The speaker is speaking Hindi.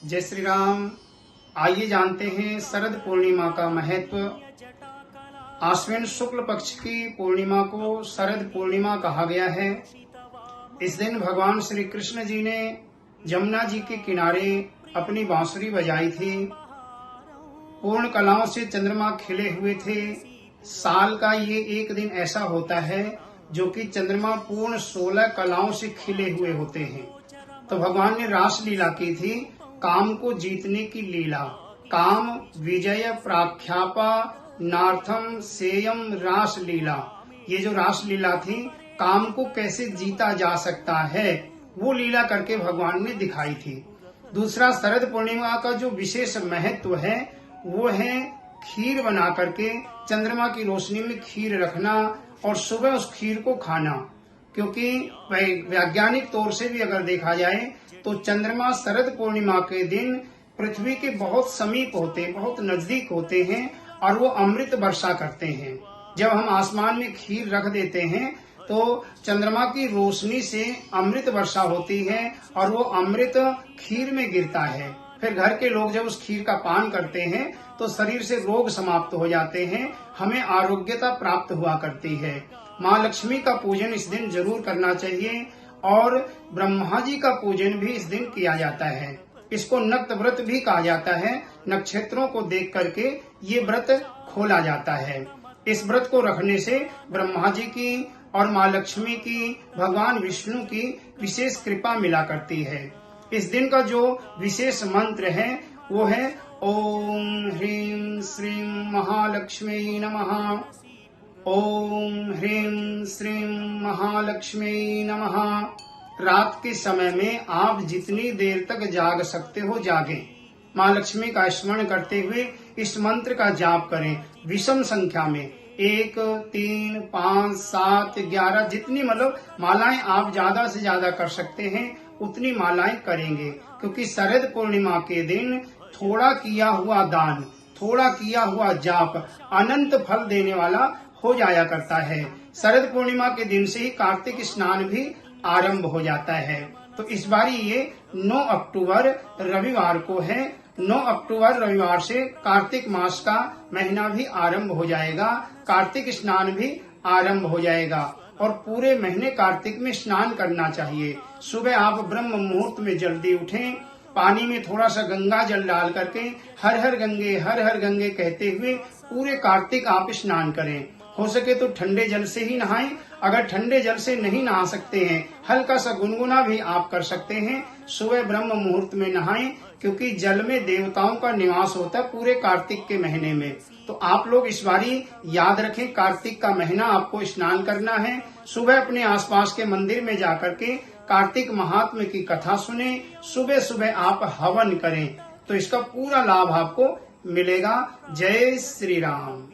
जय श्री राम। आइए जानते हैं शरद पूर्णिमा का महत्व। आश्विन शुक्ल पक्ष की पूर्णिमा को शरद पूर्णिमा कहा गया है। इस दिन भगवान श्री कृष्ण जी ने जमुना जी के किनारे अपनी बांसुरी बजाई थी। पूर्ण कलाओं से चंद्रमा खिले हुए थे। साल का ये एक दिन ऐसा होता है जो कि चंद्रमा पूर्ण 16 कलाओं से खिले हुए होते हैं। तो भगवान ने रास लीला की थी, काम को जीतने की लीला। काम विजय प्राख्यापा नार्थम सेयम रास लीला। ये जो रास लीला थी, काम को कैसे जीता जा सकता है, वो लीला करके भगवान ने दिखाई थी। दूसरा, शरद पूर्णिमा का जो विशेष महत्व है वो है खीर बना करके चंद्रमा की रोशनी में खीर रखना और सुबह उस खीर को खाना। क्योंकि वैज्ञानिक तौर से भी अगर देखा जाए तो चंद्रमा शरद पूर्णिमा के दिन पृथ्वी के बहुत समीप होते हैं, बहुत नजदीक होते हैं और वो अमृत वर्षा करते हैं। जब हम आसमान में खीर रख देते हैं तो चंद्रमा की रोशनी से अमृत वर्षा होती है और वो अमृत खीर में गिरता है। फिर घर के लोग जब उस खीर का पान करते हैं तो शरीर से रोग समाप्त हो जाते हैं, हमें आरोग्यता प्राप्त हुआ करती है। माँ लक्ष्मी का पूजन इस दिन जरूर करना चाहिए और ब्रह्मा जी का पूजन भी इस दिन किया जाता है। इसको नक्त व्रत भी कहा जाता है। नक्षत्रों को देख करके ये व्रत खोला जाता है। इस व्रत को रखने से ब्रह्मा जी की और माँ लक्ष्मी की, भगवान विष्णु की विशेष कृपा मिला करती है। इस दिन का जो विशेष मंत्र है वो है ओम ह्रीं श्रीं महालक्ष्मी नमः। ओम ह्रीं श्रीं महालक्ष्मी नमः। रात के समय में आप जितनी देर तक जाग सकते हो जागें। माँ लक्ष्मी का स्मरण करते हुए इस मंत्र का जाप करें विषम संख्या में, 1, 3, 5, 7, 11, जितनी मतलब मालाएं आप ज्यादा से ज्यादा कर सकते हैं उतनी मालाएं करेंगे। क्योंकि शरद पूर्णिमा के दिन थोड़ा किया हुआ दान, थोड़ा किया हुआ जाप अनंत फल देने वाला हो जाया करता है। शरद पूर्णिमा के दिन से ही कार्तिक स्नान भी आरंभ हो जाता है। तो इस बारी ये 9 अक्टूबर रविवार को है। 9 अक्टूबर रविवार से कार्तिक मास का महीना भी आरंभ हो जाएगा, कार्तिक स्नान भी आरंभ हो जाएगा और पूरे महीने कार्तिक में स्नान करना चाहिए। सुबह आप ब्रह्म मुहूर्त में जल्दी उठें, पानी में थोड़ा सा गंगा जल डाल करके हर हर गंगे कहते हुए पूरे कार्तिक आप स्नान करें। हो सके तो ठंडे जल से ही नहाएं। अगर ठंडे जल से नहीं नहा सकते हैं, हल्का सा गुनगुना भी आप कर सकते हैं। सुबह ब्रह्म मुहूर्त में नहाएं, क्योंकि जल में देवताओं का निवास होता है पूरे कार्तिक के महीने में। तो आप लोग इस बारी याद रखें, कार्तिक का महीना आपको स्नान करना है। सुबह अपने आसपास के मंदिर में जाकर के कार्तिक महात्म्य की कथा सुने। सुबह सुबह आप हवन करें तो इसका पूरा लाभ आपको मिलेगा। जय श्री राम।